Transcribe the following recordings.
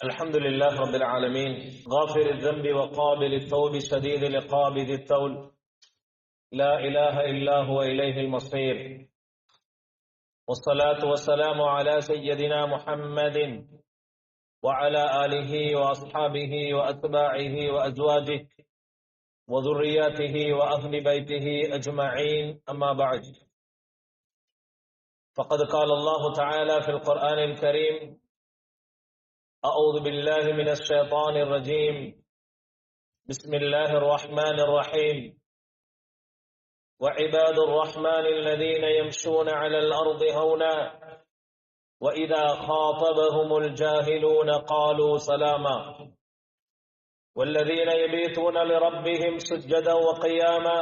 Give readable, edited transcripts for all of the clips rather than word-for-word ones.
الحمد لله رب العالمين غافر الذنب وقابل التوب شديد العقاب ذي الطول لا إله إلا هو إليه المصير والصلاة والسلام على سيدنا محمد وعلى آله وأصحابه وأتباعه وأزواجه وذرياته وأهل بيته أجمعين أما بعد فقد قال الله تعالى في القرآن الكريم أعوذ بالله من الشيطان الرجيم بسم الله الرحمن الرحيم وعباد الرحمن الذين يمشون على الأرض هونا وإذا خاطبهم الجاهلون قالوا سلاما والذين يبيتون لربهم سجدا وقياما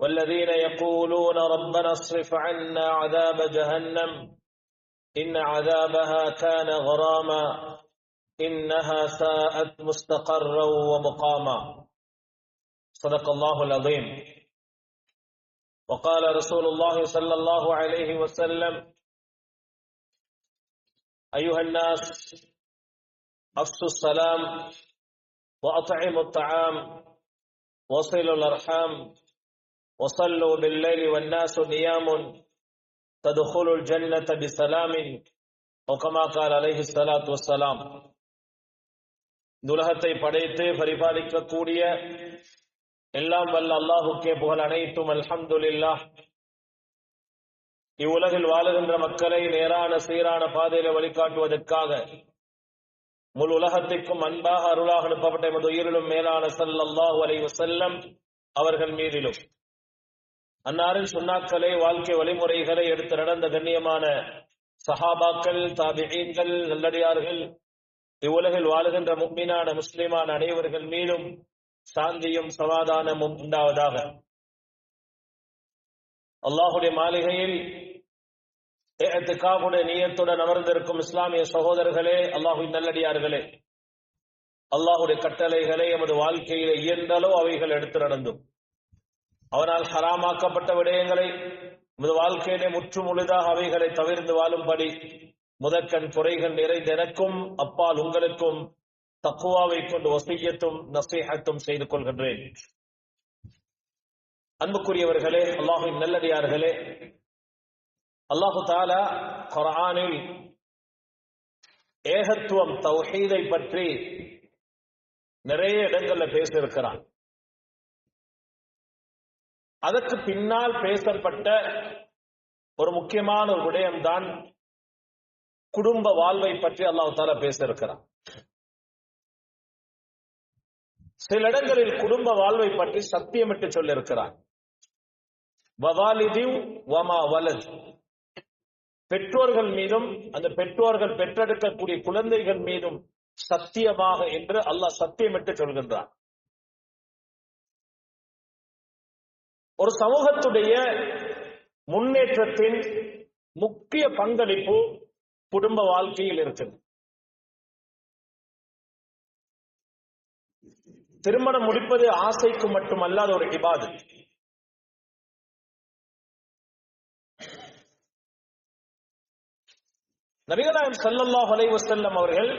والذين يقولون ربنا اصرف عنا عذاب جهنم إن عذابها كان غراما إنها ساءت مستقرا ومقاما صدق الله العظيم وقال رسول الله صلى الله عليه وسلم أيها الناس أفشوا السلام وأطعموا الطعام وصلوا الأرحام وصلوا بالليل والناس نيام تدخلوا الجنة بسلام أو كما قال عليه الصلاة والسلام. உலகத்தை படைத்து பரிபாலிக்க கூடிய எல்லாம் வல்ல அல்லாஹுக்கே புகழ் அனைத்தும் அல்ஹம்துலில்லாஹ். இவ்வுலகில் வாழுகின்ற மக்களை நேரான சீரான பாதையில வழிகாட்டுவதற்காக முழு உலகத்திற்கும் அன்பாக அருளாக அனுப்பப்பட்ட எமது உயிரிலும் மேலான ஸல்லல்லாஹு அலைஹி வஸல்லம் அவர்கள் மீதிலும் அன்னாரின் சுன்னாக்களை வாழ்க்கை வழிமுறைகளை எடுத்து நடந்த கண்ணியமான சஹாபாக்கள் தாபிஈன்கள் நல்லடியார்கள் இவ்வுலகில் வாழுகின்ற முஃமினான முஸ்லிமான அனைவர்கள் மீதும் சாந்தியும் சமாதானமும் உண்டாவதாக. அல்லாஹுடைய மாளிகையில் இஅ்திகாஃபுடைய நியத்துடன் அமர்ந்திருக்கும் இஸ்லாமிய சகோதரர்களே, அல்லாஹுவின் நல்லடியார்களே, அல்லாஹுடைய கட்டளைகளை எமது வாழ்க்கையில இயன்றளோ அவைகள் எடுத்து நடந்தும் அவனால் ஹராமாக்கப்பட்ட விடயங்களை எமது வாழ்க்கையிலே முற்று முழுதாக அவைகளை தவிர்த்து வாழும்படி முதற்கண் குறைகள் நிறைந்த எனக்கும் அப்பால் உங்களுக்கும் தக்வாவை கொண்டு வசியத்தும் நசீஹத்தும் செய்து கொள்கின்றேன். அன்புக்குரியவர்களே, அல்லாஹுவின் நல்லடியார்களே, அல்லாஹு தஆலா குர்ஆனில் ஏகத்துவம் தௌஹீதை பற்றி நிறைய இடங்கள்ல பேசியிருக்கிறான். அதற்கு பின்னால் பேசப்பட்ட ஒரு முக்கியமான ஒரு விடயம்தான் குடும்ப வாழ்வை பற்றி அல்லாஹ் தஆலா பேசியிருக்கிறான். சில இடங்களில் குடும்ப வாழ்வை பற்றி சத்தியமிட்டு சொல்லியிருக்கிறான். வவாலிதி வமா வலத், பெற்றோர்கள் மீதும் அந்த பெற்றோர்கள் பெற்றெடுக்கக்கூடிய குழந்தைகள் மீதும் சத்தியமாக என்று அல்லாஹ் சத்தியமிட்டு சொல்கின்றான். ஒரு சமூகத்துடைய முன்னேற்றத்தின் முக்கிய பங்களிப்பு குடும்ப வாழ்க்கையில் இருக்குது. திருமணம் முடிப்பது ஆசைக்கு மட்டுமல்லாத ஒரு இபாதத். நபிகள் நாயகம் ஸல்லல்லாஹு அலைஹி வஸல்லம் அவர்கள்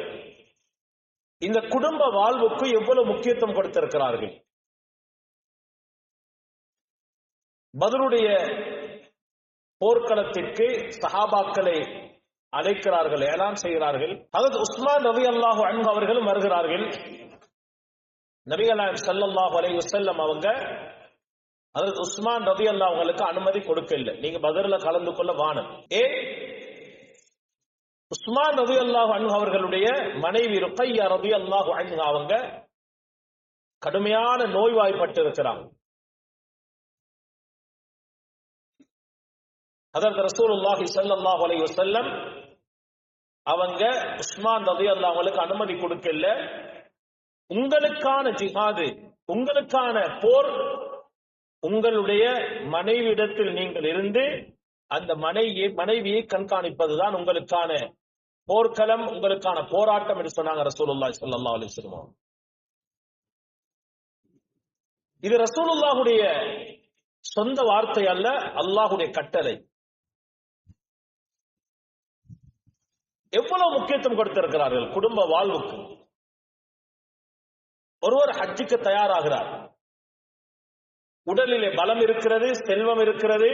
இந்த குடும்ப வாழ்வுக்கு எவ்வளவு முக்கியத்துவம் கொடுத்திருக்கிறார்கள். பத்ருடைய போர்க்களத்திற்கு சஹாபாக்களை அழைக்கிறார்கள், ஏலான் செய்கிறார்கள். ஹஜ்ரத் உஸ்மான் ரலியல்லாஹு அன்ஹு அவர்களும் வருகிறார்கள். நபிகள் நாயகம் ஸல்லல்லாஹு அலைஹி வஸல்லம் அவங்க ஹஜ்ரத் உஸ்மான் ரலியல்லாஹு அவங்களுக்கு அனுமதி கொடுக்கல, நீங்க பத்ர்ல கலந்து கொள்ள வானம். உஸ்மான் ரலியல்லாஹு அன்ஹு அவர்களுடைய மனைவி ருக்கையா ரலியல்லாஹு அன்ஹா அவங்க கடுமையான நோய்வாய்ப்பட்டு இருக்கிறாங்க. ஹஜ்ரத் ரசூலுல்லாஹி ஸல்லல்லாஹு அலைஹி வஸல்லம் அவங்க உஸ்மான் ரலியல்லாஹு அவங்களுக்கு அனுமதி கொடுக்கல. உங்களுக்கான ஜிஹாது, உங்களுக்கான போர், உங்களுடைய மனைவியிடத்தில் நீங்கள் இருந்து அந்த மனைவியை கண்காணிப்பதுதான் உங்களுக்கான போர்க்களம், உங்களுக்கான போராட்டம் என்று சொன்னாங்க ரசூலுல்லாஹி ஸல்லல்லாஹு அலைஹி வஸல்லம். இது ரசூலுல்லாஹுடைய சொந்த வார்த்தை அல்ல, அல்லாஹுடைய கட்டளை. எவ்வளவு முக்கியத்துவம் கொடுத்திருக்கிறார்கள் குடும்ப வாழ்வுக்கு. ஒருவர் ஹஜ்ஜுக்கு தயாராகிறார், உடலிலே பலம் இருக்கிறது, செல்வம் இருக்கிறது,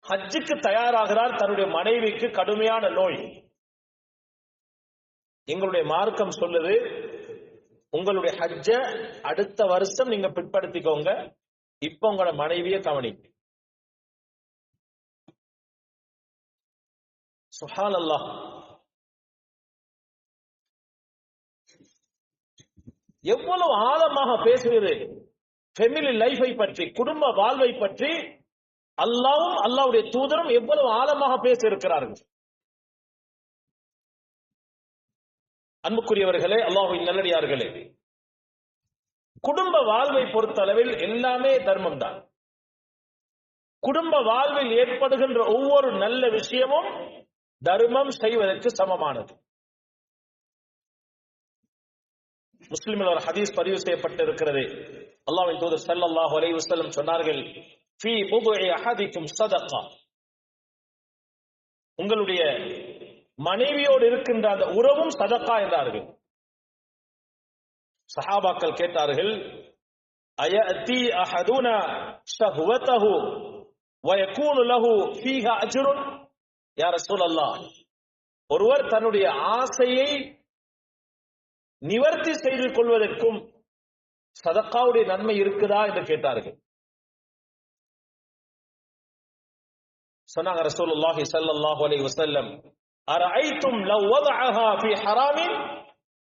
ஹஜ்ஜுக்கு தயாராகிறார். தன்னுடைய மனைவிக்கு கடுமையான நோய். எங்களுடைய மார்க்கம் சொல்லுது, உங்களுடைய ஹஜ்ஜ அடுத்த வருஷம் நீங்க பிற்படுத்திக்கோங்க, இப்ப உங்களோட மனைவியை கவனிங்க. சுப்ஹானல்லாஹ். எவ்வளவு ஆழமாக பேசுகிறது ஃபேமிலி லைஃபை பற்றி, குடும்ப வாழ்வை பற்றி. அல்லாஹ்வும் அல்லாஹ்வுடைய தூதரும் எவ்வளவு ஆழமாக பேச இருக்கிறார்கள். அன்புக்குரியவர்களே, அல்லாஹ்வின் நல்லடியார்களே, குடும்ப வாழ்வை பொறுத்தளவில் எல்லாமே தர்மம் தான். குடும்ப வாழ்வில் ஏற்படுகின்ற ஒவ்வொரு நல்ல விஷயமும் தர்மம் செய்வதற்கு சமமானது. முஸ்லிமில் ஒரு ஹதீஸ் பதிவு செய்யப்பட்டிருக்கிறது. அல்லாஹ்வின் தூதர் ஸல்லல்லாஹு அலைஹி வஸல்லம் சொன்னார்கள், ஃபீ புதுஇ அஹதிக்கும் ஸதகா. உங்களுடைய மனைவியோடு இருக்கின்ற அந்த உறவும் சதகா என்றார்கள். சஹாபாக்கள் கேட்டார்கள், அயஅதி அஹதுனா ஷஹ்வதஹு வயகூனு லஹு ஃபீஹா அஜ்ருன். யா ரசூலல்லாஹ், ஒருவர் தன்னுடைய ஆசையை நிவர்த்தி செய்து கொள்வதற்கும் சதகாவுடைய நன்மை இருக்குதா என்று கேட்டார்கள். சொன்னாங்க ரசூலுல்லாஹி ஸல்லல்லாஹு அலைஹி வஸல்லம், அரஐதும் லவ் வதஅஹா ஃபீ ஹராமின்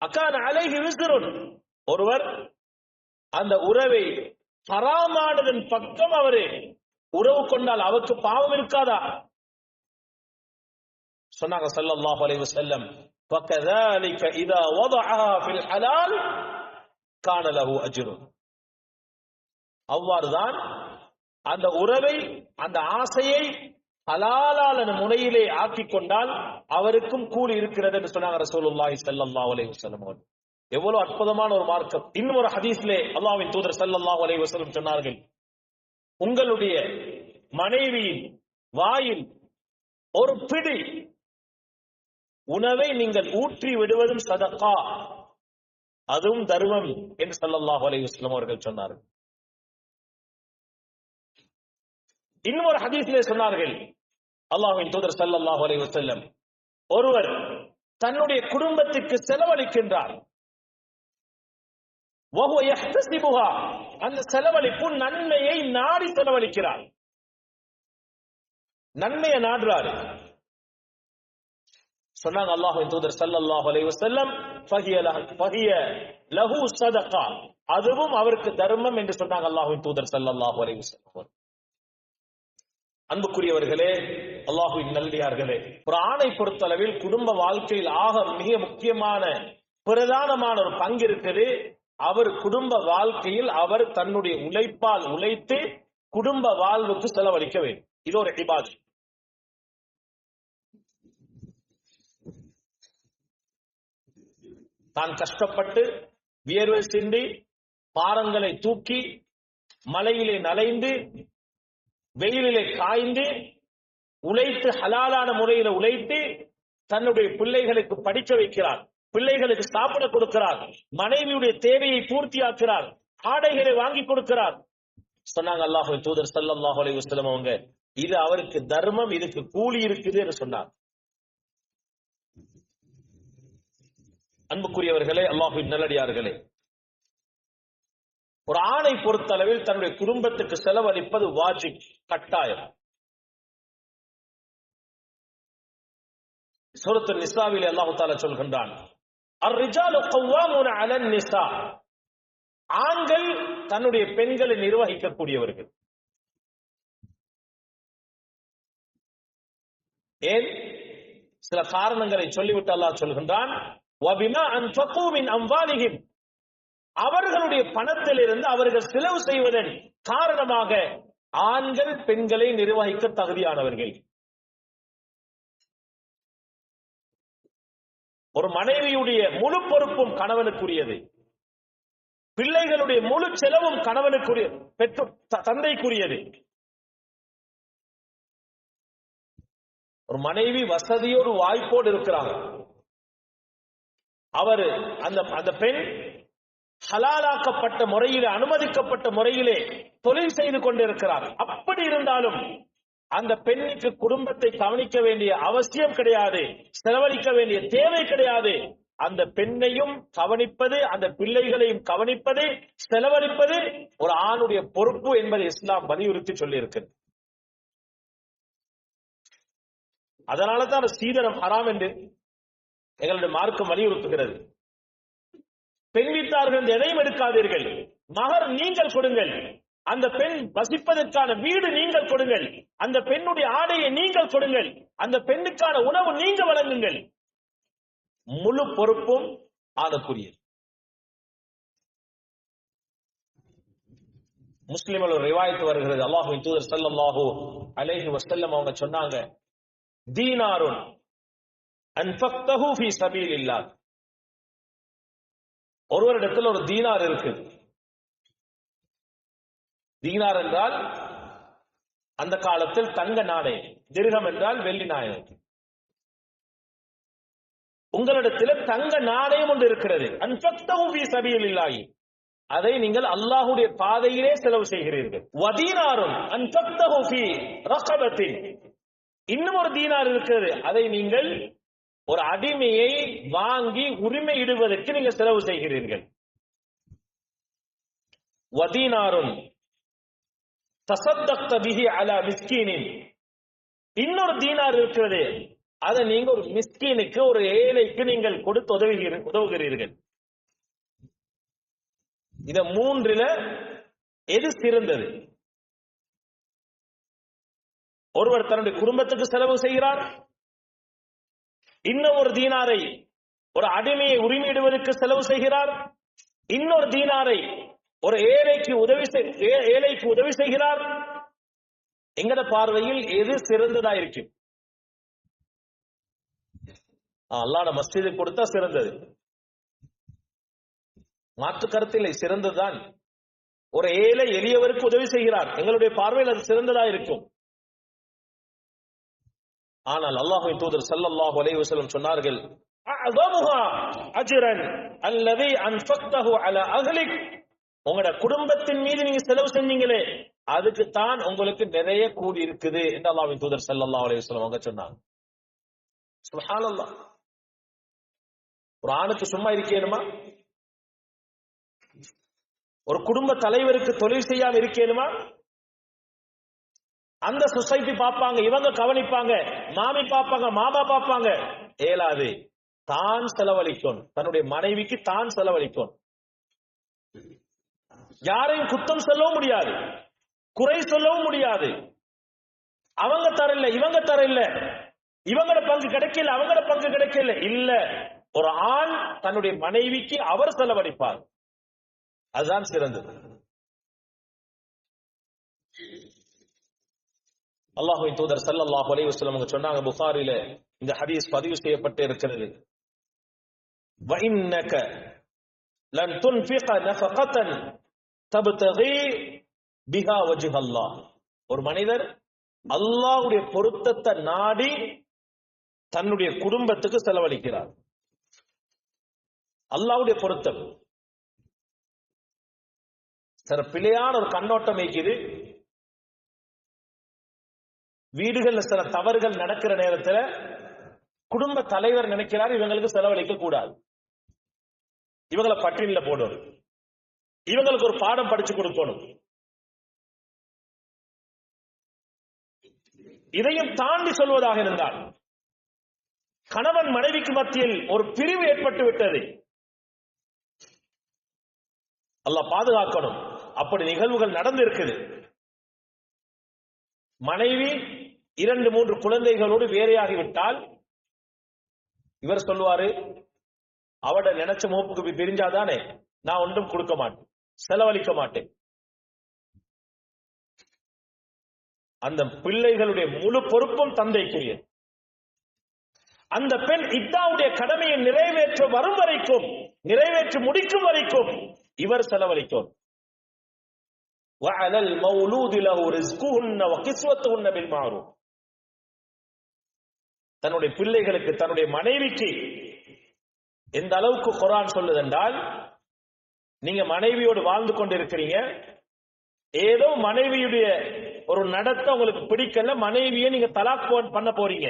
அகான அலைஹி விஸ்ருன். ஒருவர் அந்த உறவை ஹராமானதன் பக்கம் அவரே உறவு கொண்டால் அவருக்கு பாவம் இருக்காதா? சொன்னாங்க ஸல்லல்லாஹு அலைஹி வஸல்லம், فكذلك اذا وضعها في الحلال كان له اجر. அவ்வாறுதான் அந்த உறவை, அந்த ஆசையை ஹலாலான முறையிலே ஆக்கிக் கொண்டால் அவருக்கும் கூலி இருக்கிறது என்று சொன்னாங்க ரசூலுல்லாஹி ஸல்லல்லாஹு அலைஹி வஸல்லம். எவ்வளவு அற்புதமான ஒரு மார்க்கம். இன்னும் ஒரு ஹதீஸ்லே அல்லாஹ்வின் தூதர் ஸல்லல்லாஹு அலைஹி வஸல்லம் சொன்னார்கள், உங்களுடைய மனைவியின் வாயில் ஒரு பிடி உணவை நீங்கள் ஊற்றி விடுவதும் சதகா, அதுவும் தர்மம் என்று ஸல்லல்லாஹு அலைஹி வஸல்லம் அவர்கள் சொன்னார்கள். இன்னும் ஒரு ஹதீஸிலே சொன்னார்கள் அல்லாஹ்வின் தூதர் ஸல்லல்லாஹு அலைஹி வஸல்லம், ஒருவர் தன்னுடைய குடும்பத்துக்கு செலவழிக்கின்றார், வஹுவ யஹ்தஸிபுஹா, அந்த செலவழிப்பு நன்மையை நாடி செலவழிக்கிறார், நன்மையை நாடுறாரு. சொன்னாங்க அல்லாஹ்வின் தூதர் ஸல்லல்லாஹு அலைஹி வஸல்லம், ஃபஹிய லஹு ஸதகா, அதுவும் அவருக்கு தர்மம் என்று சொன்னாங்க அல்லாஹ்வின் தூதர் ஸல்லல்லாஹு அலைஹி வஸல்லம். அன்புக்குரியவர்களே, அல்லாஹ்வின் நல்லடியார்களே, ஒரு ஆணை பொறுத்தளவில் குடும்ப வாழ்க்கையில் மிக முக்கியமான பிரதானமான ஒரு பங்கு இருக்குது. அவர் குடும்ப வாழ்க்கையில் அவர் தன்னுடைய உழைப்பால் உழைத்து குடும்ப வாழ்வுக்கு செலவழிக்க வேண்டும். இது ஒரு இபாதத். தான் கஷ்டப்பட்டு வியர்வை சிந்தி பாரங்களை தூக்கி மலையிலே நனைந்து வெயிலிலே காய்ந்து உழைத்து ஹலாலான முறையில் உழைத்து தன்னுடைய பிள்ளைகளுக்கு படிக்க வைக்கிறார், பிள்ளைகளுக்கு சாப்பிட கொடுக்கிறார், மனைவியுடைய தேவையை பூர்த்தியாக்குறார், ஆடைகளை வாங்கி கொடுக்கிறார். சொன்னாங்க அல்லாஹ்வின் தூதர் ஸல்லல்லாஹு அலைஹி வஸல்லம் அவங்க, இது அவருக்கு தர்மம், இதுக்கு கூலி இருக்குது என்று சொன்னார். அன்புக்குரியவர்களே, அல்லாஹ்வின் நல்லடியார்களே, ஒரு ஆணை பொறுத்தளவில் தன்னுடைய குடும்பத்துக்கு செலவழிப்பது வாஜிப், கட்டாயம். சூரத்து நிசாவிலே அல்லாஹ் தஆலா சொல்கின்றான், அர்-ரிஜாலு கவ்வாமூன அலன் நிசா, ஆண்கள் தன்னுடைய பெண்களை நிர்வகிக்கக்கூடியவர்கள். ஏன்? சில காரணங்களை சொல்லிவிட்டு அல்லாஹ் சொல்கின்றான், வபிமா அன்ஃபகு மின் அம்வாலிஹிம், அவர்களுடைய பணத்திலிருந்து அவர்கள் செலவு செய்வதன் காரணமாக ஆண்கள் பெண்களை நிர்வகிக்க தகுதியானவர்கள். ஒரு மனைவியுடைய முழு பொறுப்பும் கணவனுக்குரியது, பிள்ளைகளுடைய முழு செலவும் கணவனுக்குரிய தந்தைக்குரியது. ஒரு மனைவி வசதியோடு வாய்ப்போடு இருக்கிறாங்க. அவர் அந்த பெண் ஹலாலாக்கப்பட்ட முறையிலே, அனுமதிக்கப்பட்ட முறையிலே தொழில் செய்து கொண்டிருக்கிறார். அப்படி இருந்தாலும் அந்த பெண்ணுக்கு குடும்பத்தை கவனிக்க வேண்டிய அவசியம் கிடையாது, செலவழிக்க வேண்டிய தேவை கிடையாது. அந்த பெண்ணையும் கவனிப்பது, அந்த பிள்ளைகளையும் கவனிப்பது, செலவழிப்பது ஒரு ஆணுடைய பொறுப்பு என்பதை இஸ்லாம் வலியுறுத்தி சொல்லி இருக்கிறது. அதனால தான் சீதனம் ஹராம் என்று எங்களுடைய மார்க்கம் வலியுறுத்துகிறது. பெண் வீட்டார்கள் எதையும் எடுக்காதீர்கள், மகர் நீங்கள் கொடுங்கள், அந்த பெண் வசிப்பதற்கான வீடு நீங்கள் கொடுங்கள், அந்த பெண்ணுடைய ஆடையை நீங்கள் கொடுங்கள், அந்த பெண்ணுக்கான உணவு நீங்க வழங்குங்கள். முழு பொறுப்பும் ஆணுக்குரியது. முஸ்லிம்கள் ஒரு ரிவாயத்து வருகிறது, அல்லாஹ்வின் தூதர் ஸல்லல்லாஹு அலைஹி வஸல்லம் அவங்க சொன்னாங்க, தீனாருன் அன்ஃபக்தஹு ஃபீ சபீலில்லாஹ். ஒருவரிடத்தில் ஒரு தீனார் இருக்கு. தீனார் என்றால் அந்த காலத்தில் தங்க நாணயம், திர்ஹம் என்றால் வெள்ளி நாணயம். உங்களிடத்தில் தங்க நாணயம் ஒன்று இருக்கிறது, அன்ஃபக்தஹு ஃபீ சபீலில்லாஹ், அதை நீங்கள் அல்லாஹ்வுடைய பாதையிலே செலவு செய்கிறீர்கள். வதீனாருன் அன்ஃபக்தஹு ஃபீ ரகபத்தின், இன்னும் ஒரு தீனார் இருக்கிறது, அதை நீங்கள் ஒரு அடிமையை வாங்கி உரிமையிடுவதற்கு நீங்கள் செலவு செய்கிறீர்கள். வதீனாருன் தஸத்தக்த பிஹி அலா மிஸ்கீனின், இன்னொரு தீனார் இருக்கிறது, அதை நீங்க ஒரு மிஸ்கீனுக்கு, ஒரு ஏழைக்கு நீங்கள் கொடுத்து உதவுகிறீர்கள். இத மூன்றில எது சிறந்தது? ஒருவர் தன்னுடைய குடும்பத்துக்கு செலவு செய்கிறார், இன்னும் ஒரு தீனாரை ஒரு அடிமையை உரிமையிடுவதற்கு செலவு செய்கிறார், இன்னொரு தீனாரை ஒரு ஏழைக்கு உதவி செய்கிறார். எங்கட பார்வையில் எது சிறந்ததா இருக்கு? அல்லாஹ்வுடைய மஸ்ஜிதுக்கு கொடுத்தா சிறந்தது, மாற்று கருத்தில்லை, சிறந்ததுதான். ஒரு ஏழை எளியவருக்கு உதவி செய்கிறார், எங்களுடைய பார்வையில் அது சிறந்ததா இருக்கும். ஆனால் அல்லாஹ்வின் தூதர் ஸல்லல்லாஹு அலைஹி வஸல்லம் சொன்னார்கள், அஅஸமுஹா அஜ்ரன் அல்லதி அன்ஃபக்தஹு அலா அஹ்லிக், உங்களோட குடும்பத்தின் மீது நீங்க செலவு செஞ்சீங்களே அதுக்கு தான் உங்களுக்கு நிறைய கூலி இருக்குது என்று அல்லாஹ்வின் தூதர் ஸல்லல்லாஹு அலைஹி வஸல்லம் அவங்க சொன்னாங்க. சுப்ஹானல்லாஹ். ஒரு ஆணுக்கு சும்மா இருக்கேனுமா? ஒரு குடும்ப தலைவருக்கு தொழில் செய்யாம இருக்கேனுமா? அந்த சொசைட்டி பார்ப்பாங்க, இவங்க கவனிப்பாங்க, மாமி பார்ப்பாங்க, மாமா பார்ப்பாங்க, ஏலாது. தான் செலவழிக்கும், தன்னுடைய மனைவிக்கு தான் செலவழிக்கும். யாரையும் குத்தம் சொல்லவும் முடியாது, குறை சொல்லவும் முடியாது. அவங்க தரல, இவங்க தரல, இவங்களோட பங்கு கிடைக்கல, அவங்களோட பங்கு கிடைக்கல. இல்ல, ஒரு ஆண் தன்னுடைய மனைவிக்கு அவர் செலவழிப்பார், அதுதான் சிறந்தது. அல்லாஹ்வின் தூதர் ஸல்லல்லாஹு அலைஹி வஸல்லம் சொன்னாங்க, புகாரில இந்த ஹதீஸ் பதிவு செய்யப்பட்டு இருக்கிறது, வஇன்னக லன் துன்ஃபிக நஃபகத்தன் தப்தகி பிஹா வஜ்ஹ அல்லாஹ். ஒரு மனிதர் அல்லாஹ்வுடைய பொருத்தத்தை நாடி தன்னுடைய குடும்பத்துக்கு செலவழிக்கிறார். அல்லாஹ்வுடைய பொருத்தம். சில பிழையான ஒரு கண்ணோட்டம் இருக்குது. வீடுகள்ல சில தவறுகள் நடக்கிற நேரத்தில் குடும்ப தலைவர் நினைக்கிறார், இவங்களுக்கு செலவழிக்க கூடாது, இவங்களை பட்டினில போடணும், இவங்களுக்கு ஒரு பாடம் படிச்சு கொடுக்கணும். இதையும் தாண்டி சொல்வதாக இருந்தால், கணவன் மனைவிக்கு மத்தியில் ஒரு பிரிவு ஏற்பட்டு விட்டது, அல்லாஹ் பாதுகாக்கணும். அப்படி நிகழ்வுகள் நடந்து இருக்குது. மனைவி 2-3 குழந்தைகளோடு வேறையாகிவிட்டால் இவர் சொல்லுவாரு, அவட நினைச்ச மோப்புக்கு பிரிஞ்சாதானே நான் ஒன்றும் கொடுக்க மாட்டேன், செலவழிக்க மாட்டேன். அந்த பிள்ளைகளுடைய முழு பொறுப்பும் தந்தைக்குரியது. அந்த பெண் இத்தாவுடைய கடமையை நிறைவேற்ற வரும் வரைக்கும், நிறைவேற்றி முடிக்கும் வரைக்கும் இவர் செலவழிக்கும். وَعَلَى الْمَوْلُودِ لَهُ رِزْقُهُنَّ وَكِسْوَتُهُنَّ بِالْمَعْرُوفِ. தன்னுடைய பிள்ளைகளுக்கு, தன்னுடைய மனைவிக்கு எந்த அளவுக்கு குர்ஆன் சொல்லுது என்றால், நீங்க மனைவியோடு வாழ்ந்து கொண்டிருக்கிறீங்க, ஏதோ மனைவியுடைய ஒரு நடத்தை உங்களுக்கு பிடிக்கல, மனைவியை நீங்க தலாக் பண்ண போறீங்க.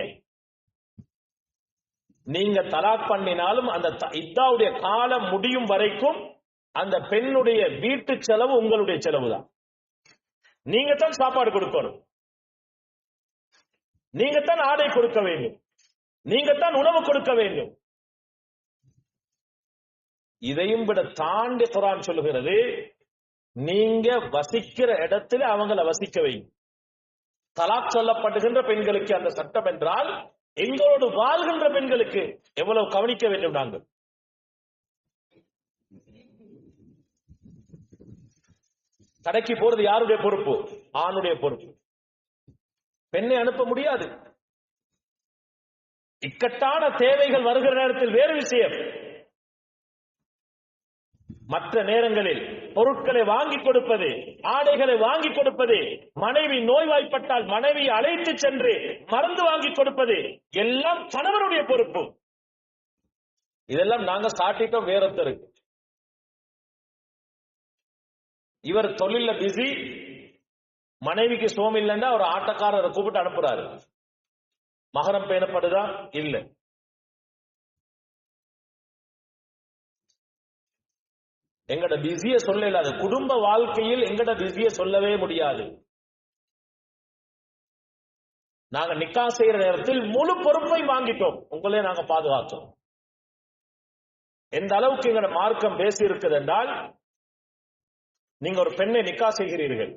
நீங்க தலாக் பண்ணினாலும் அந்த இத்தாவுடைய காலம் முடியும் வரைக்கும் அந்த பெண்ணுடைய வீட்டு செலவு உங்களுடைய செலவு தான். நீங்க தான் சாப்பாடு கொடுக்கணும், நீங்க தான் ஆடை கொடுக்க வேண்டும், நீங்க தான் உணவு கொடுக்க வேண்டும். இதையும் விட தாண்டி குர்ஆன் சொல்லுகிறது, நீங்க வசிக்கிற இடத்துல அவங்கள வசிக்க வைங்க. தலாக் சொல்லப்படுகின்ற பெண்களுக்கு அந்த சட்டம் என்றால், எங்களோடு வாழ்கின்ற பெண்களுக்கு எவ்வளவு கவனிக்க வேண்டும். நாங்கள் கடைக்கு போறது யாருடைய பொறுப்பு? ஆணுடைய பொறுப்பு. பெண்ணை அனுப்ப முடியாது. இக்கட்டான தேவைகள் வருகிற நேரத்தில் வேறு விஷயம். மற்ற நேரங்களில் பொருட்களை வாங்கி கொடுப்பது, ஆடைகளை வாங்கி கொடுப்பது, மனைவி நோய்வாய்ப்பட்டால் மனைவியை அழைத்து சென்று மருந்து வாங்கி கொடுப்பது எல்லாம் கணவனுடைய பொறுப்பு. இதெல்லாம் நாங்க சாட்டிட்டோம் வேறொருத்தருக்கு. இவர் தொழில பிஸி, மனைவிக்கு சோம் இல்லைன்னா ஒரு ஆட்டக்காரரை கூப்பிட்டு அனுப்புறாரு. மகரம் பேணப்படுதா? இல்லை. எங்கட பிஸிய சொல்ல இல்லாது. குடும்ப வாழ்க்கையில் எங்கட பிஸிய சொல்லவே முடியாது. நாங்க நிக்கா செய்யற நேரத்தில் முழு பொறுப்பை வாங்கிட்டோம், உங்களே நாங்க பாதுகாத்தோம். எந்த அளவுக்கு எங்கட மார்க்கம் பேசி இருக்குது என்றால், நீங்க ஒரு பெண்ணை நிக்கா செய்கிறீர்கள்,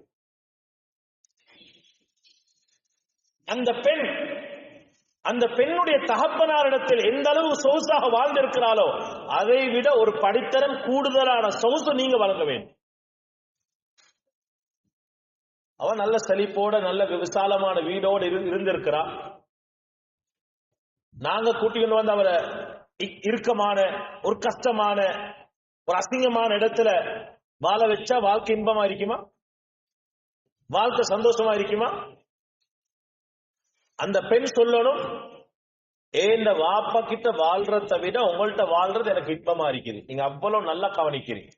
அந்த பெண்ணுடைய தகப்பனாரிடத்தில் எந்த அளவு சொகுசாக வாழ்ந்திருக்கிறாளோ அதை விட ஒரு படித்தரம் கூடுதலான சொகுசு நீங்க வழங்க வேண்டும். அவன் நல்ல செழிப்போட நல்ல விசாலமான வீடோடு இருந்திருக்கிறா, நாங்க கூட்டிட்டு வந்து அவரை இறுக்கமான ஒரு கஷ்டமான ஒரு அசிங்கமான இடத்துல வாழ வச்சா வாழ்க்கை இன்பமா இருக்குமா? வாழ்க்கை சந்தோஷமா இருக்குமா? அந்த பெண் சொல்லணும், இந்த வாப்பா கிட்ட வாழ்றத விட உங்கள்கிட்ட வாழ்றது எனக்கு இன்பமா இருக்குது, நீங்க அவ்வளவு நல்லா கவனிக்கிறீங்க.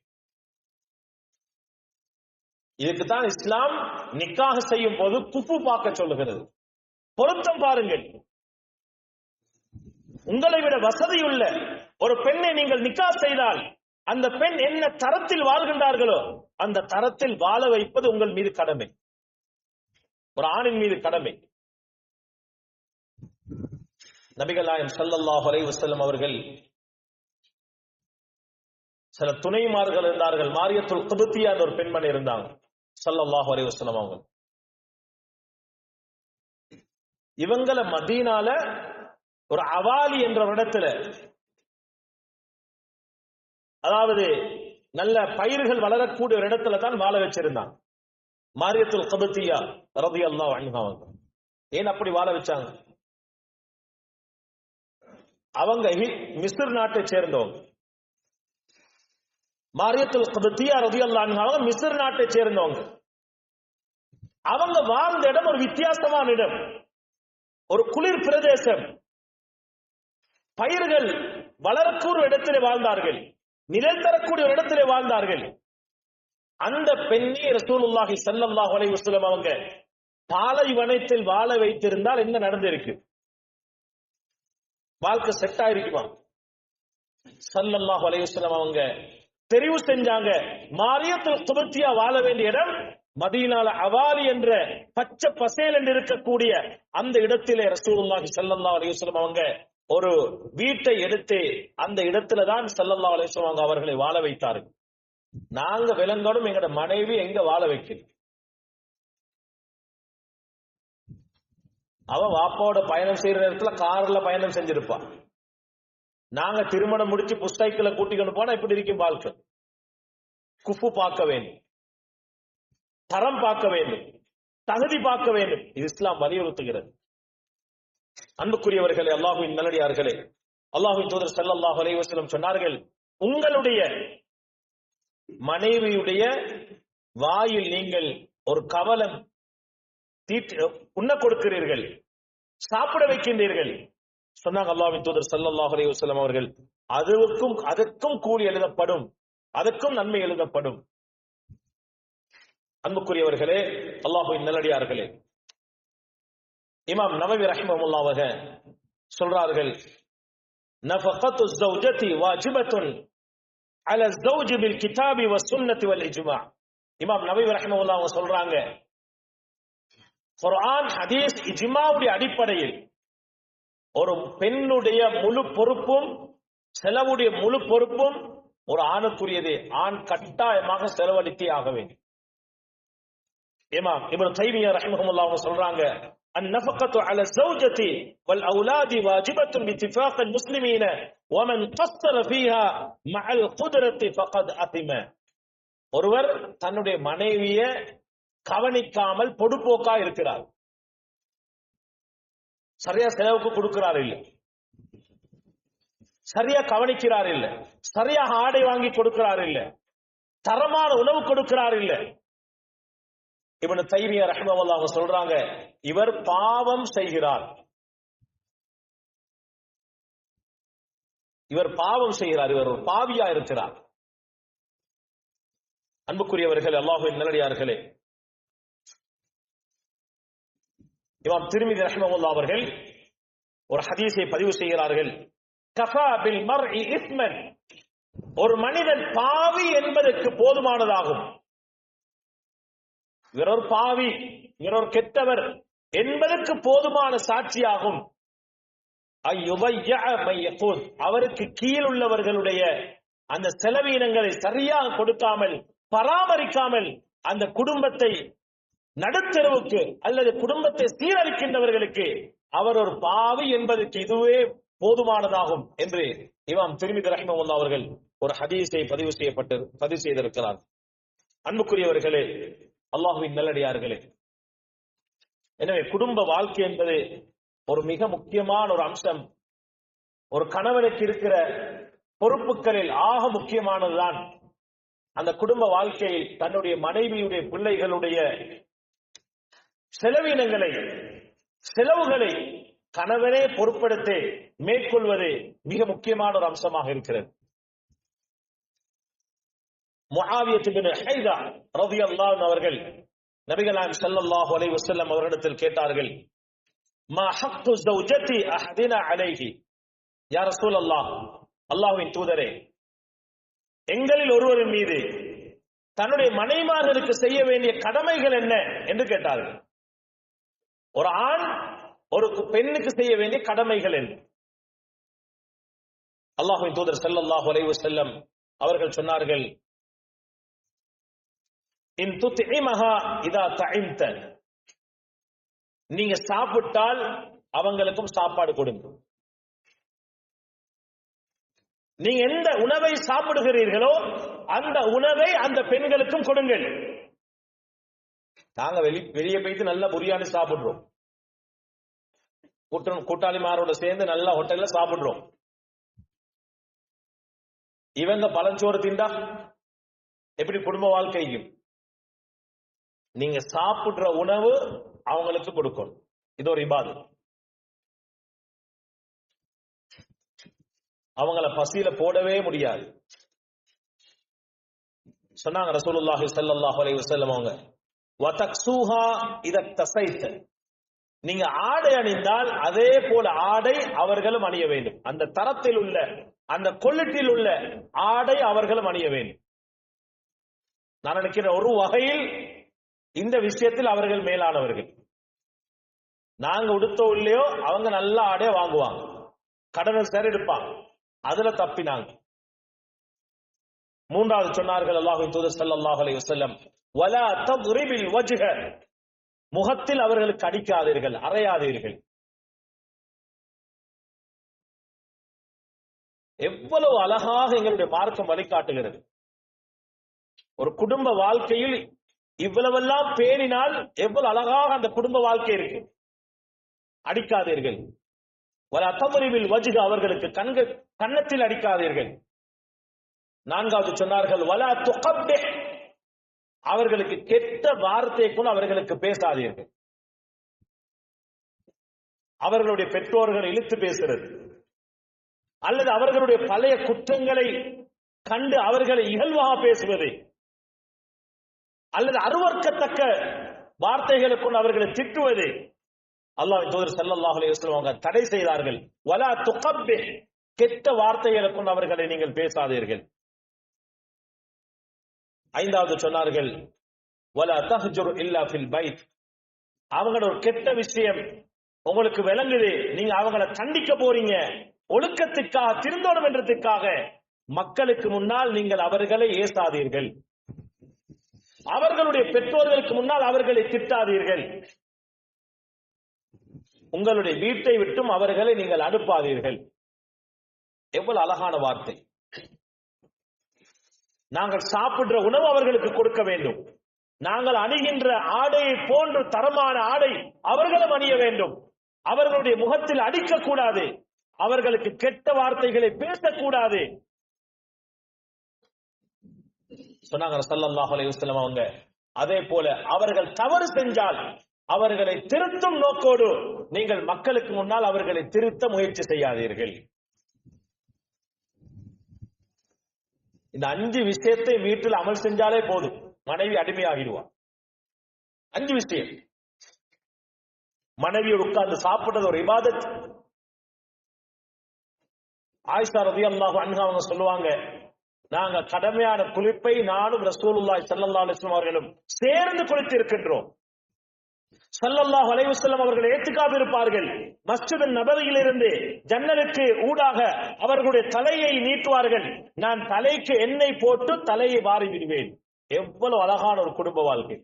இதுக்குதான் இஸ்லாம் நிக்காக செய்யும் போது குஃபு பார்க்க சொல்லுகிறது. பொருத்தம் பாருங்கள். உங்களை விட வசதியுள்ள ஒரு பெண்ணை நீங்கள் நிக்கா செய்தால் அந்த பெண் என்ன தரத்தில் வாழ்கின்றார்களோ அந்த தரத்தில் வாழ வைப்பது உங்கள் மீது கடமை, ஒரு ஆணின் மீது கடமை. நபிகள் நாயகம் ஸல்லல்லாஹு அலைஹி வஸல்லம் அவர்கள் சில துணைமார்கள் இருந்தார்கள். மாரியத்துல் குப்தியா என்ற ஒரு பெண்மணி இருந்தாங்க. ஸல்லல்லாஹு அலைஹி வஸல்லம் அவங்க இவங்கள மதீனால ஒரு அவாலி என்ற இடத்துல, அதாவது நல்ல பயிர்கள் வளரக்கூடிய ஒரு இடத்துல தான் வாழ வச்சிருந்தாங்க. மாரியத்துல் குப்தியா ரலியல்லாஹு அன்ஹா அவங்க ஏன் அப்படி வாழ வச்சாங்க? அவங்க மிஸ்ர் நாட்டை சேர்ந்தவங்க. மாரியத்துல் குப்தியா ரலியல்லாஹு அன்ஹா அவங்க மிஸ்ர் நாட்டை சேர்ந்தவங்க. அவங்க வாழ்ந்த இடம் ஒரு வித்தியாசமான இடம், ஒரு குளிர் பிரதேசம். பயிர்கள் வளரக்கூடிய இடத்திலே வாழ்ந்தார்கள், நிழல் தரக்கூடிய ஒரு இடத்திலே வாழ்ந்தார்கள். அந்த பெண்ணை ரசூலுல்லாஹி ஸல்லல்லாஹு அலைஹி வஸல்லம் அவங்க பாலைவனத்தில் வாழ வைத்திருந்தால் என்ன நடந்திருக்கு? வாழ்க்கை செட் ஆயிருக்குமா? ஸல்லல்லாஹு அலைஹி வஸல்லம் அவங்க தெரிவு செஞ்சாங்க, மாரியத்துல் குப்தியா வாழ வேண்டிய இடம் மதீனால அவாலி என்ற பச்சை பசேல் என்று இருக்கக்கூடிய அந்த இடத்திலே ரசூலுல்லாஹி ஸல்லல்லாஹு அலைஹி வஸல்லம் அவங்க ஒரு வீட்டை எடுத்து அந்த இடத்துல தான் ஸல்லல்லாஹு அலைஹி வஸல்லம் அவங்க அவர்களை வாழ வைத்தார்கள். நாங்க விலங்கோடும் எங்கட மனைவி எங்க வாழ வைக்கணும்? அவ வாப்பாவோட பயணம் செய்யற நேரத்துல கார்ல பயணம் செஞ்சிருப்பா. நாங்க திருமணம் முடிச்சு புஸ்தைக்குள்ள கூட்டிக்கொண்டு போனா இப்படி இருக்கும் வாழ்க்கை. குஃபு பார்க்க வேண்டும், தரம் பார்க்க வேண்டும், தகுதி பார்க்க வேண்டும். இது இஸ்லாம் வலியுறுத்துகிறது. அன்புக்குரியவர்களே, அல்லாஹ்வின் நல்லடியார்களே, அல்லாஹ்வின் தூதர் ஸல்லல்லாஹு அலைஹி வஸல்லம் சொன்னார்கள், உங்களுடைய மனைவியுடைய வாயில் நீங்கள் ஒரு கவலம் உண்ண கொடுக்கிறீர்கள், சாப்பிட வைக்கின்றீர்கள், சொன்னாங்க அல்லாஹ்வின் தூதர் ஸல்லல்லாஹு அலைஹி வஸல்லம் அவர்கள், அதற்கும் கூலி எழுதப்படும், அதற்கும் நன்மை எழுதப்படும். அன்புக்குரியவர்களே, அல்லாஹ்வின் நல்லடியார்களே, இமாம் நவவி ரஹிமஹுல்லாஹ் அவர்கள் சொல்றார்கள், நஃபகத்து ஸௌஜதி வாஜிபத்துன் அலா ஸௌஜி பில் கிதாபி வஸ்ஸுன்னதி வல் இஜ்மா. இமாம் நவவி ரஹிமஹுல்லாஹ் அவங்க சொல்றாங்க, குர்ஆன் ஹதீஸ் இஜ்மாவுடைய அடிப்படையில் ஒரு பெண்ணுடைய முழு பொறுப்பும் செலவுடைய முழு பொறுப்பும் ஒரு ஆணுக்குரியது. ஆண் கட்டாயமாக செலவழித்தே ஆக வேண்டும். இமாம் இப்னு தைமிய்யா ரஹிமஹுல்லாஹ் அவங்க சொல்றாங்க, النفقة على الزوجة والأولاد واجبة باتفاق المسلمين ومن قصر فيها مع القدرة فقد أثم. ஒருவர் தன்னுடைய மனைவியை கவனிக்காமல் பொடுப்போக்கா இருக்கிறார், சரியா செலவுக்கு கொடுக்கிறார் இல்ல, சரியா கவனிக்கிறார் இல்ல, சரியாக ஆடை வாங்கி கொடுக்கிறார் இல்ல, தரமான உணவு கொடுக்கிறார் இல்ல, இப்னு தைமிய்யா ரஹிமஹுல்லாஹ் அவங்க சொல்றாங்க, இவர் பாவம் செய்கிறார். இவர் பாவம் செய்கிறார், இவர் ஒரு பாவியா இருக்கிறார். அன்புக்குரியவர்களே, அல்லாஹ்வின் நல்லடியார்களே, இமாம் திர்மிதி ரஹிமஹுல்லாஹ் அவர்கள் ஒரு ஹதீஸை பதிவு செய்கிறார்கள், கஃபா பில் மர்இ இஸ்மன், ஒரு மனிதன் பாவி என்பதற்கு போதுமானதாகும். இவர் ஒரு பாவி, இவர் ஒரு கெட்டவர் என்பதற்கு போதுமான சாட்சியாகும். அவருக்கு கீழ் உள்ளவர்களுடைய அந்த செலவீனங்களை சரியாக கொடுக்காமல் பராமரிக்காமல் அந்த குடும்பத்தை நடுத்தெருவுக்கு அல்லது குடும்பத்தை சீரழிக்கின்றவர்களுக்கு அவர் ஒரு பாவி என்பதற்கு இதுவே போதுமானதாகும் என்று இமாம் திர்மிதி ரஹிமஹுல்லாஹ் அவர்கள் ஒரு ஹதீஸை பதிவு செய்திருக்கிறார். அன்புக்குரியவர்களே, அல்லாஹ்வின் நல்லடியார்களே, எனவே குடும்ப வாழ்க்கை என்பது ஒரு மிக முக்கியமான ஒரு அம்சம். ஒரு கணவனுக்கு இருக்கிற பொறுப்புகளில் ஆக முக்கியமானதுதான் அந்த குடும்ப வாழ்க்கையில் தன்னுடைய மனைவியுடைய பிள்ளைகளுடைய செலவுகளை கணவனே பொறுப்படுத்தி மேற்கொள்வது மிக முக்கியமான ஒரு அம்சமாக இருக்கிறது. முஆவியா இப்னு ஹைதா ரலியல்லாஹு அன்ஹு அவர்கள் நபிகள் நாயகம் ஸல்லல்லாஹு அலைஹி வஸல்லம் அவரிடத்தில் கேட்டார்கள், மா ஹக்கு ஸௌஜதி அஹதினா அலைஹி, யா ரசூலல்லாஹ், அல்லாஹ்வின் தூதரே, எங்களில் ஒருவரின் மீது தன்னுடைய மனைவிமார்களுக்கு செய்ய வேண்டிய கடமைகள் என்ன என்று கேட்டார்கள். ஒரு ஆண் ஒரு பெண்ணுக்கு செய்ய வேண்டிய கடமைகள் என்ன? அல்லாஹ்வின் தூதர் ஸல்லல்லாஹு அலைஹி வஸல்லம் அவர்கள் சொன்னார்கள், இன் துத்இமஹா இதா தஇம்த, நீங்க சாப்பிட்டால் அவங்களுக்கும் சாப்பாடு கொடுங்க. நீங்க எந்த உணவை சாப்பிடுகிறீர்களோ அந்த உணவை அந்த பெண்களுக்கும் கொடுங்கள். நாங்க வெளியே போயிட்டு நல்ல பிரியாணி சாப்பிடுறோம், கூட்டாளிமாரோட சேர்ந்து நல்ல ஹோட்டல்ல சாப்பிடுறோம். இவங்க பழஞ்சோறு திண்டா எப்படி குடும்ப வாழ்க்கையும்? நீங்க சாப்பிடுற உணவு அவங்களுக்கு கொடுக்கணும். இது ஒரு இபாதத். அவங்கள பசியில போடவே முடியாது. சொன்னாங்க ரசூலுல்லாஹி ஸல்லல்லாஹு அலைஹி வஸல்லம் அவங்க, வதக்ஸூஹா இதா தஸைத, நீங்க ஆடை அணிந்தால் அதே போல ஆடை அவர்களும் அணிய வேண்டும். அந்த தரத்தில் உள்ள அந்த குவாலிட்டியில் உள்ள ஆடை அவர்களும் அணிய வேண்டும். நான் நினைக்கிறேன் ஒரு வகையில் இந்த விஷயத்தில் அவர்கள் மேலானவர்கள். நாங்க உடுத்தோ இல்லையோ அவங்க நல்ல ஆடையை வாங்குவாங்க, கடனை சரி எடுப்பாங்க, அதுல தப்பினாங்க. மூன்றாவது சொன்னார்கள் அல்லாஹ்வின் தூதர் ஸல்லல்லாஹு அலைஹி வஸல்லம், வலா தத்ரிபில் வஜ்ஹ, முகத்தில் அவர்களுக்கு அடிக்காதீர்கள், அறையாதீர்கள். எவ்வளவு அழகாக எங்களுடைய மார்க்கம் வழிகாட்டுகிறது. ஒரு குடும்ப வாழ்க்கையில் இவ்வளவெல்லாம் பேணினால் எவ்வளவு அழகாக அந்த குடும்ப வாழ்க்கை இருக்கு. அடிக்காதீர்கள். வலா தத்ரிபில் வஜ்ஹ, அவர்களுக்கு கன்னத்தில் அடிக்காதீர்கள். நான்காவது சொன்னார்கள், வலா துகப்பிஹ், அவர்களுக்கு கெட்ட வார்த்தை கூட அவர்களுக்கு பேசாதீர்கள். அவர்களுடைய பெற்றோர்களை இழுத்து பேசுறது, அல்லது அவர்களுடைய பழைய குற்றங்களை கண்டு அவர்களை இகழ்வாக பேசுவது, அல்லது அருவர்க்கத்தக்க வார்த்தைகளை கொண்டு அவர்களை திட்டுவது, அல்லாஹ்வின் தூதர் ஸல்லல்லாஹு அலைஹி வஸல்லம் அவங்க தடை செய்தார்கள். வலா துகப்பிஹ், கெட்ட வார்த்தைகளை கொண்டு அவர்களை நீங்கள் பேசாதீர்கள். ஐந்தாவது சொன்னார்கள், வலா தஹ்ஜுர் இல்லா ஃபில் பைத், அவங்களோட ஒரு கெட்ட விஷயம் உங்களுக்கு விளங்குது, நீங்க அவங்கள கண்டிக்க போறீங்க, ஒழுக்கத்துக்காக திருந்தோணும் என்றதுக்காக மக்களுக்கு முன்னால் நீங்கள் அவர்களை ஏசாதீர்கள், அவர்களுடைய பெற்றோர்களுக்கு முன்னால் அவர்களை திட்டாதீர்கள், உங்களுடைய வீட்டை விட்டும் அவர்களை நீங்கள் அனுப்பாதீர்கள். எவ்வளவு அழகான வார்த்தை. நாங்கள் சாப்பிடுற உணவு அவர்களுக்கு கொடுக்க வேண்டும், நாங்கள் அணிகின்ற ஆடையை போன்று தரமான ஆடை அவர்களும் அணிய வேண்டும், அவர்களுடைய முகத்தில் அடிக்கக்கூடாது, அவர்களுக்கு கெட்ட வார்த்தைகளை பேசக்கூடாது சொன்னாங்க ஸல்லல்லாஹு அலைஹி வஸல்லம் அவங்க. அதே போல அவர்கள் தவறு செஞ்சால் அவர்களை திருத்தும் நோக்கோடு நீங்கள் மக்களுக்கு முன்னால் அவர்களை திருத்த முயற்சி செய்யாதீர்கள். இந்த 5 விஷயத்தை வீட்டில் அமல் செஞ்சாலே போதும், மனைவி அடிமையாகிடுவார். 5 விஷயம். மனைவியோடு உட்கார்ந்து சாப்பிடுறது ஒரு இபாதத். ஆயிஷா ரலியல்லாஹு அன்ஹா அவங்க சொல்லுவாங்க, நாங்க கடமையான குளிப்பை நானும் ரசூலுல்லாஹி ஸல்லல்லாஹு அலைஹி வஸல்லம் அவர்களும் சேர்ந்து குளித்து இருக்கின்றோம். ஸல்லல்லாஹு அலைஹி வஸல்லம் அவர்கள் ஏத்திகாப் இருப்பார்கள். மஸ்ஜித் நபவியிலிருந்து ஜன்னலுக்கு ஊடாக அவர்களுடைய தலையை நீட்டுவார்கள். நான் தலைக்கு எண்ணெய் போட்டு தலையை வாரி விடுவேன். எவ்வளவு அழகான ஒரு குடும்ப வாழ்க்கை.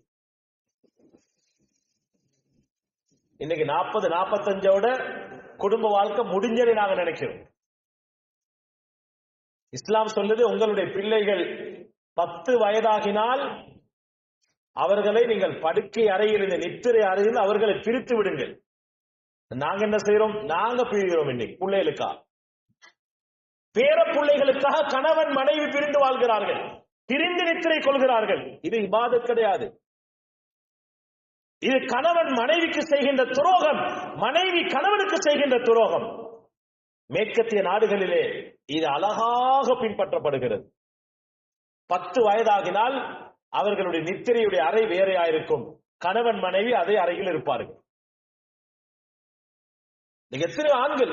இன்னைக்கு 40-45ஓட குடும்ப வாழ்க்கை முடிஞ்சதை நாங்க நினைக்கிறோம். இஸ்லாம் சொல்லுது, உங்களுடைய பிள்ளைகள் 10 வயதாகினால் அவர்களை நீங்கள் படுக்கை அறையிலிருந்து நித்திரை அறையில் அவர்களை பிரித்து விடுங்கள். நாங்க என்ன செய்யறோம்? நாங்க பிரிகிறோம். இன்னைக்கு பிள்ளைகளுக்கா, பேர பிள்ளைகளுக்காக கணவன் மனைவி பிரிந்து வாழ்கிறார்கள், பிரிந்து நித்திரை கொள்கிறார்கள். இது இபாதத் கிடையாது. இது கணவன் மனைவிக்கு செய்கின்ற துரோகம், மனைவி கணவனுக்கு செய்கின்ற துரோகம். மேற்கத்திய நாடுகளிலே இது அழகாக பின்பற்றப்படுகிறது. 10 வயதாகினால் அவர்களுடைய நித்திரையுடைய அறை வேறையாயிருக்கும், கணவன் மனைவி அதே அறையில் இருப்பார்கள். எத்தனை ஆண்கள்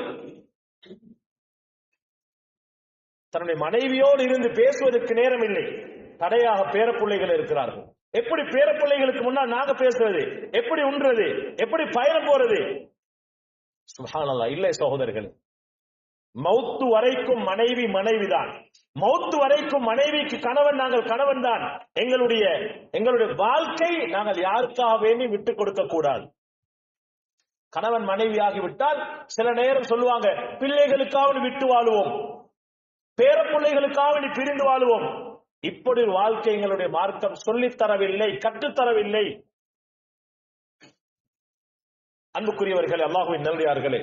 தன்னுடைய மனைவியோடு இருந்து பேசுவதற்கு நேரம் இல்லை, தடையாக பேரப்பிள்ளைகள் இருக்கிறார்கள். எப்படி பேரப்பிள்ளைகளுக்கு முன்னால் நாங்க பேசுறது, எப்படி உண்றது, எப்படி பயணம் போறது? சுப்ஹானல்லாஹ். இல்லை சகோதரர்கள், மௌத்து வரைக்கும் மனைவி மனைவிதான், மௌத்து வரைக்கும் மனைவிக்கு கணவன் நாங்கள் கணவன் தான். எங்களுடைய வாழ்க்கை நாங்கள் யாருக்காக வேண்டி விட்டுக் கொடுக்க கூடாது. கணவன் மனைவி ஆகிவிட்டால் சில நேரம் சொல்லுவாங்க, பிள்ளைகளுக்காக விட்டு வாழுவோம், பேர பிள்ளைகளுக்காக பிரிந்து வாழுவோம். இப்படி ஒரு வாழ்க்கை எங்களுடைய மார்க்கம் சொல்லித் தரவில்லை, கற்றுத்தரவில்லை. அன்புக்குரியவர்களே, அல்லாஹ்வின் நல்லடியார்களே,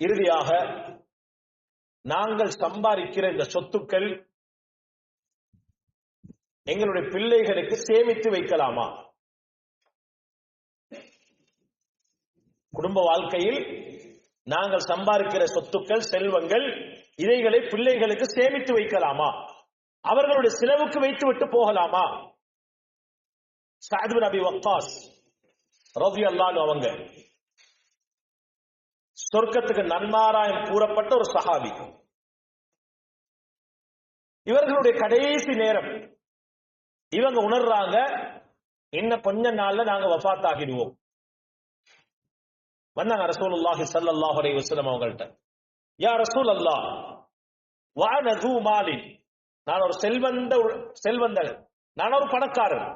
இறுதியாக நாங்கள் சம்பாதிக்கிற இந்த சொத்துக்கள் எங்களுடைய பிள்ளைகளுக்கு சேமித்து வைக்கலாமா? குடும்ப வாழ்க்கையில் நாங்கள் சம்பாதிக்கிற சொத்துக்கள், செல்வங்கள், இதைகளை பிள்ளைகளுக்கு சேமித்து வைக்கலாமா? அவர்களுடைய செலவுக்கு வைத்து விட்டு போகலாமா? சஅத் பின் அபி வக்காஸ் ரலியல்லாஹு அன்ஹு அவங்க சொர்க்கத்துக்கு நன்மாராயம் கூறப்பட்ட ஒரு சஹாபி. இவர்களுடைய கடைசி நேரம், இவங்க உணர்றாங்க, இன்னும் கொஞ்ச நாள்ல நாங்க வஃபாத் ஆகிடுவோம். வந்தாங்க ரசூலுல்லாஹி ஸல்லல்லாஹு அலைஹி வஸல்லம் அவங்கள்ட்ட, யா ரசூலல்லாஹ், வஅன து மாலி, நான் ஒரு செல்வந்தன், நான் ஒரு பணக்காரன்.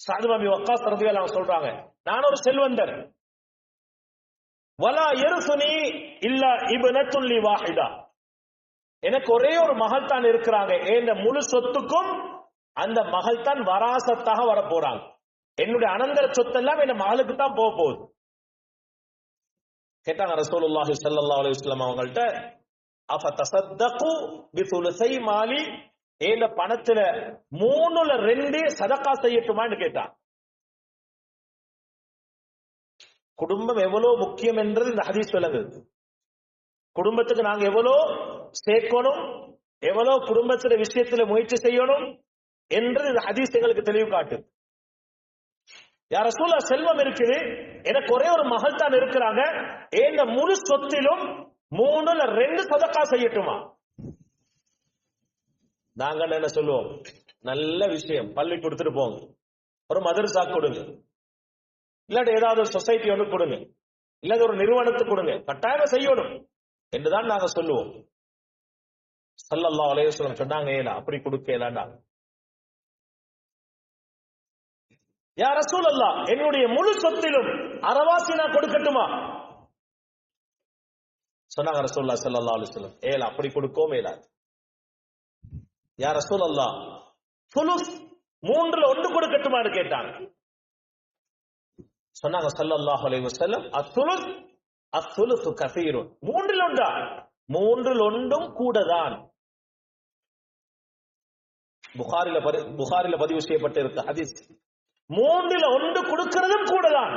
சஅத் பின் அபி வக்காஸ் ரலியல்லாஹு அன்ஹு சொல்றாங்க, நான் ஒரு செல்வந்தர். வலா யர்சுனி இல்லா இப்னத்துல் லி வாஹிதா, எனக்கு ஒரே ஒரு மகள் தான் இருக்கிறாங்க, இந்த முழு சொத்துக்கும் அந்த மகள் தான் வராசத்தாக வர போறாங்க, என்னுடைய அனந்தர சொத்தெல்லாம் என் மகளுக்கு தான் போக போகுது. கேட்டாங்க ரசூலுல்லாஹி ஸல்லல்லாஹு அலைஹி வஸல்லம் அவங்கள்ட்ட, அஃப தஸத்தகு பிசுலுஸை மாலி, இந்த பணத்துல 3/2 சதகா செய்யட்டுமான்னு கேட்டான். குடும்பம் எவ்வளவு முக்கியம் என்றது இந்த ஹதீஸ் விளங்குது. குடும்பத்துக்கு நாங்க எவ்வளோ சேர்க்கணும், எவ்வளவு குடும்பத்தில விஷயத்துல முயற்சி செய்யணும் என்றது இந்த ஹதீஸ் எங்களுக்கு தெளிவு காட்டு. யா ரசூலல்லாஹ் செல்வம் இருக்குது, எனக்கு ஒரே ஒரு மகள் தான் இருக்கிறாங்க, இந்த முழு சொத்திலும் 3/2 சதக்கா செய்யட்டுமா? நாங்க என்ன சொல்லுவோம், நல்ல விஷயம், பள்ளி கொடுத்துட்டு போங்க, ஒரு மதரசா கொடுங்க, இல்லாட்டி ஏதாவது ஒரு சொசைட்டி ஒன்று கொடுங்க, இல்லாத ஒரு நிறுவனத்துக்கு கொடுங்க, கட்டாயம் செய்யணும் என்றுதான் நாங்க சொல்லுவோம். ஸல்லல்லாஹு அலைஹி வஸல்லம் சொன்னாங்க, ஏல அப்படி கொடுக்கலாம்டா. யா ரசூலல்லாஹ், என்னுடைய முழு சொத்திலும் அரைவாசி நான் கொடுக்கட்டுமா? சொன்னாங்க ரசூலுல்லாஹ் ஸல்லல்லாஹு அலைஹி வஸல்லம், ஏல அப்படி கொடுக்கவும் இயலாது. யா ரசூலல்லாஹ், சுலுஸ் 3/1 கொடுக்கட்டுமான்னு கேட்டாங்க. சொன்னாங்க ஸல்லல்லாஹு அலைஹி வஸல்லம், அஸ்ஸுலுஸு கஸீருன், 3/1 3/1 கூடதான். புகாரில பதிவு செய்யப்பட்டிருக்க ஹதீஸ், 3/1 கொடுக்கிறதும் கூடதான்.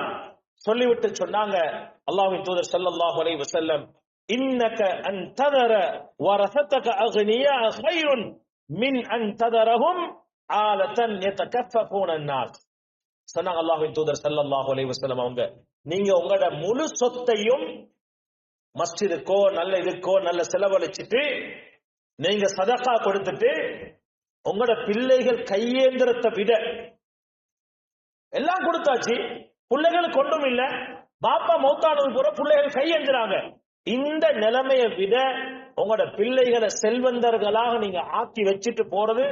சொல்லிவிட்டு சொன்னாங்க அல்லாஹ்வின் தூதர் ஸல்லல்லாஹு அலைஹி வஸல்லம், இன்னக அன் ததர வரஸதக அக்னியா கைருன் மின் அன் ததரஹும் ஆலதன் யதகஃபஃபூன அன்னாஸ். சொன்னாங்க அல்லாஹ்வின் தூதர் ஸல்லல்லாஹு அலைஹி வஸல்லம் அவங்க, நீங்க உங்களோட முழு சொத்தையும் மஸ்ஜிதுக்கோ நல்ல இதுக்கோ நல்ல செலவழிச்சிட்டு நீங்க சதகா கொடுத்துட்டு உங்களோட பிள்ளைகள் கையேந்திரத்தை விட எல்லாம் கொடுத்தாச்சு, பிள்ளைகளுக்கு ஒன்றும் இல்ல, பாப்பா மௌத்தானது பூரா பிள்ளைகள் கையேந்துறாங்க, இந்த நிலைமையை விட உங்களோட பிள்ளைகளை செல்வந்தர்களாக நீங்க ஆக்கி வச்சுட்டு போறது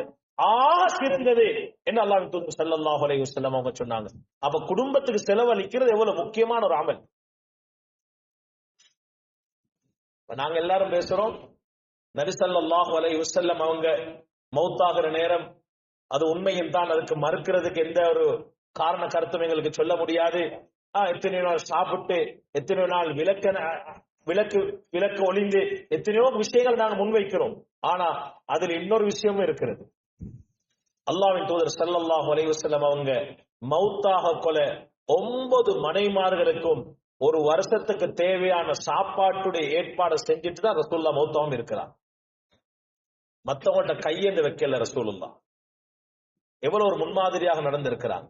ஆக சிறந்தது என்று அல்லாஹ்வின் தூதர் ஸல்லல்லாஹு அலைஹி வஸல்லம் அவங்க சொன்னாங்க. அப்ப குடும்பத்துக்கு செலவழிக்கிறது எவ்வளவு முக்கியமான ஒரு அமல். நாங்க எல்லாரும் பேசுறோம், நபி ஸல்லல்லாஹு அலைஹி வஸல்லம் அவங்க மௌத்தாகிற நேரம் அது உண்மையும் தான், அதுக்கு மறுக்கிறதுக்கு எந்த ஒரு காரண கருத்தும் எங்களுக்கு சொல்ல முடியாது. எத்தனையோ நாள் சாப்பிட்டு, எத்தனையோ நாள் விளக்கு ஒளிந்து, எத்தனையோ விஷயங்கள் நாங்கள் முன்வைக்கிறோம். ஆனா அதில் இன்னொரு விஷயமும் இருக்கிறது. அல்லாஹ்வின் தூதர் ஸல்லல்லாஹு அலைஹி வஸல்லம் அவங்க மௌத்தாக கொல 9 மனைமார்களுக்கும் ஒரு வருஷத்துக்கு தேவையான சாப்பாட்டுடைய ஏற்பாடு செஞ்சுட்டு தான் ரசூலுல்லாஹ் மௌத்தாவும் இருக்கிறார். மத்தவங்கள்ட்ட கையேந்து வைக்கல ரசூலுல்லாஹ். எவ்வளவு ஒரு முன்மாதிரியாக நடந்திருக்கிறார்,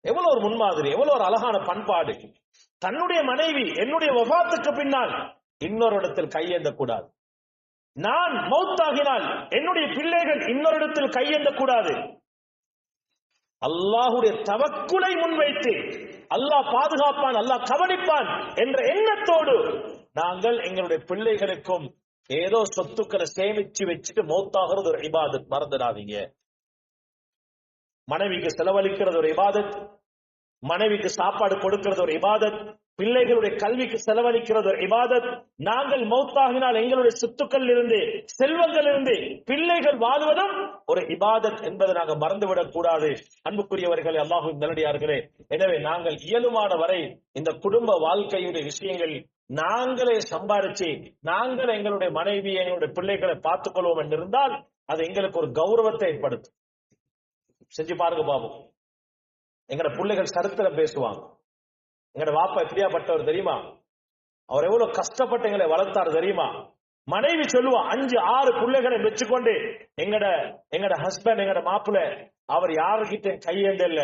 எவ்வளவு ஒரு முன்மாதிரி, எவ்வளவு ஒரு அழகான பண்பாடு. தன்னுடைய மனைவி என்னுடைய வஃபாத்துக்கு பின்னால் இன்னொரு இடத்தில் கையேந்த கூடாது, நான் மௌத்தாகினால் என்னுடைய பிள்ளைகள் இன்னொரு இடத்தில் கையேந்த கூடாது. அல்லாஹ்வுடைய தவக்குலை முன்வைத்து அல்லாஹ் பாதுகாப்பான், அல்லாஹ் கவனிப்பான் என்ற எண்ணத்தோடு நாங்கள் எங்களுடைய பிள்ளைகளுக்கும் ஏதோ சொத்துக்களை சேமிச்சு வச்சுட்டு மௌத்தாகிறது ஒரு இபாதத், மறந்துடாதீங்க. மனைவிக்கு செலவழிக்கிறது ஒரு இபாதத், மனைவிக்கு சாப்பாடு கொடுக்கிறது ஒரு இபாதத், பிள்ளைகளுடைய கல்விக்கு செலவழிக்கிறது ஒரு இபாதத். நாங்கள் மௌத்தாகினால் எங்களுடைய சொத்துக்கள் இருந்து, செல்வங்கள் இருந்து பிள்ளைகள் வாழ்வதும் ஒரு இபாதத் என்பதை நாங்கள் மறந்துவிடக் கூடாது. அன்புக்குரியவர்களே, அல்லாஹ்வின் நல்லடியார்களே, எனவே நாங்கள் இயலுமான வரை இந்த குடும்ப வாழ்க்கையுடைய விஷயங்கள் நாங்களே சம்பாதிச்சு நாங்கள் எங்களுடைய மனைவி எங்களுடைய பிள்ளைகளை பார்த்துக் கொள்வோம் என்றிருந்தால் அது எங்களுக்கு ஒரு கௌரவத்தை ஏற்படுத்தும். செஞ்சு பாருங்க பாபு, எங்கட பிள்ளைகள் சரித்திரம் பேசுவாங்க. எங்கட வாப்பா எப்படியாப்பட்டவர் தெரியுமா, அவர் எவ்வளவு கஷ்டப்பட்டு எங்களை வளர்த்தார் தெரியுமா. மனைவி சொல்லுவான், 5-6 பிள்ளைகளை வச்சுக்கொண்டு எங்கட ஹஸ்பண்ட், எங்கட மாப்பிள்ள அவர் யாருக்கிட்ட கையேண்டல்ல,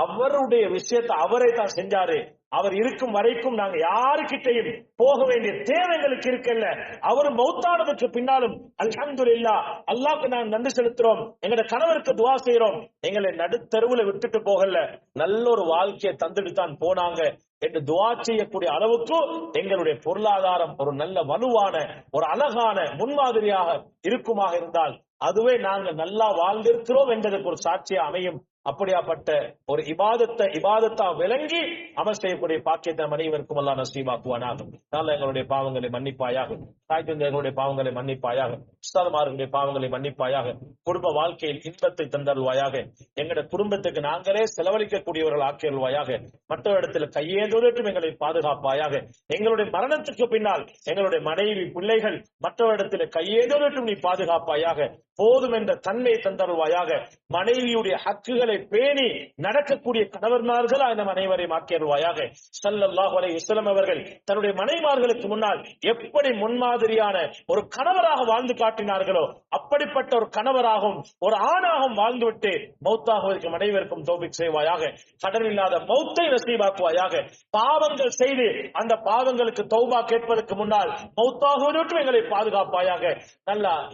அவருடைய விஷயத்தை அவரே தான் செஞ்சாரு, அவர் இருக்கும் வரைக்கும் நாங்க யாருக்கிட்டையும் போக வேண்டிய தேவைகளுக்கு இருக்கல்ல, அவர் மௌத்தானதுக்கு பின்னாலும் அல்ஹம்துலில்லாஹ் அல்லாஹ்க்கு நாங்கள் நன்றி செலுத்துறோம், எங்கட கணவருக்கு துஆ செய்யறோம், எங்களை நடுத்தருவுல விட்டுட்டு போகல, நல்ல ஒரு வாழ்க்கையை தந்துட்டு தான் போனாங்க என்று துஆ செய்யக்கூடிய அளவுக்கு எங்களுடைய பொருளாதாரம் ஒரு நல்ல வலுவான ஒரு அழகான முன்மாதிரியாக இருக்குமாக இருந்தால் அதுவே நாங்கள் நல்லா வாழ்ந்திருக்கிறோம் என்பதற்கு ஒரு சாட்சியா அமையும். அப்படியாப்பட்ட ஒரு இபாதத்தா விளங்கி அமல் செய்யக்கூடிய பாக்கியத்தை அனைவருக்கும் அல்லாஹ் நசீபாக்குவானாக. எங்களுடைய பாவங்களை மன்னிப்பாயாக, தாய் தந்தையர்களுடைய பாவங்களை மன்னிப்பாயாக, உஸ்தாதுமார்களுடைய பாவங்களை மன்னிப்பாயாக, குடும்ப வாழ்க்கையில் இன்பத்தை தந்தருள்வாயாக, எங்களுடைய குடும்பத்துக்கு நாங்களே செலவழிக்கக்கூடியவர்கள் ஆக்கியருள்வாயாக, மற்ற இடத்துல கையேந்துவதற்கும் எங்களை பாதுகாப்பாயாக, எங்களுடைய மரணத்துக்கு பின்னால் எங்களுடைய மனைவி பிள்ளைகள் மற்ற இடத்துல கையேந்துவதற்கும் நீ பாதுகாப்பாயாக, போதும் என்ற தன்மை தந்தருள்வாயாக, மனைவியுடைய ஹக்குகளை சுண்ணத்துகளை பேணி நடக்கக்கூடிய கணவன்மார்களா நம் அனைவரையும் ஆக்கியருவாயாக. ஸல்லல்லாஹு அலைஹி வஸல்லம் அவர்கள் தன்னுடைய மனைவிமார்களுக்கு முன்னால் எப்படி முன்மாதிரியான ஒரு கணவராக வாழ்ந்து காட்டினார்களோ அப்படிப்பட்ட ஒரு கணவராகவும் ஒரு ஆணாகவும் வாழ்ந்துவிட்டு மௌத்தாகுவதற்கு அனைவருக்கும் தௌஃபீக் செய்வாயாக. கடன் இல்லாத மௌத்தை நசீபாக்குவாயாக. பாவங்கள் செய்து அந்த பாவங்களுக்கு தௌபா கேட்பதற்கு முன்னால் மௌத்தாகுவதற்கு எங்களை பாதுகாப்பாயாக.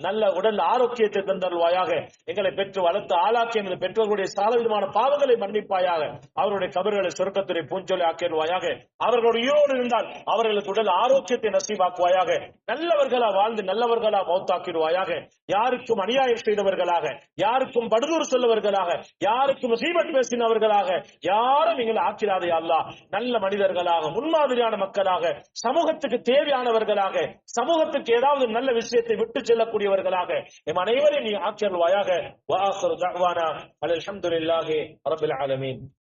நல்ல உடல் ஆரோக்கியத்தை தந்தருவாயாக. எங்களை பெற்று வளர்த்து ஆளாக்கிய எமது பெற்றோர்களுடைய சாலவிதமான பாவங்களை மன்னிப்பாயாக. அவருடைய கபர்களை சொர்க்கத்துறை பூஞ்சொலி ஆக்கிடுவாயாக. அவர்கள் உயிரோடு இருந்தால் அவர்களுக்கு உடல் ஆரோக்கியத்தை நசீபாக்குவாயாக. நல்லவர்களா வாழ்ந்து நல்லவர்களா மௌத்தாக்கிடுவாயாக. யாருக்கும் அநியாயம் செய்தவர்களாக, யாருக்கும் படுதூர் சொல்லவர்களாக, யாருக்கும் முசீபத் பேசினவர்களாக யாரும் நீங்கள் ஆக்கிராதே அல்லாஹ். நல்ல மனிதர்களாக, முன்மாதிரியான மக்களாக, சமூகத்துக்கு தேவையானவர்களாக, சமூகத்துக்கு ஏதாவது நல்ல விஷயத்தை விட்டு செல்லக்கூடியவர்களாக எம் அனைவரையும் நீ ஆக்கியருள்வாயாக. வஆகிரு தஅவானா அல்ஹம்துலில்லாஹி ரப்பில் ஆலமீன்.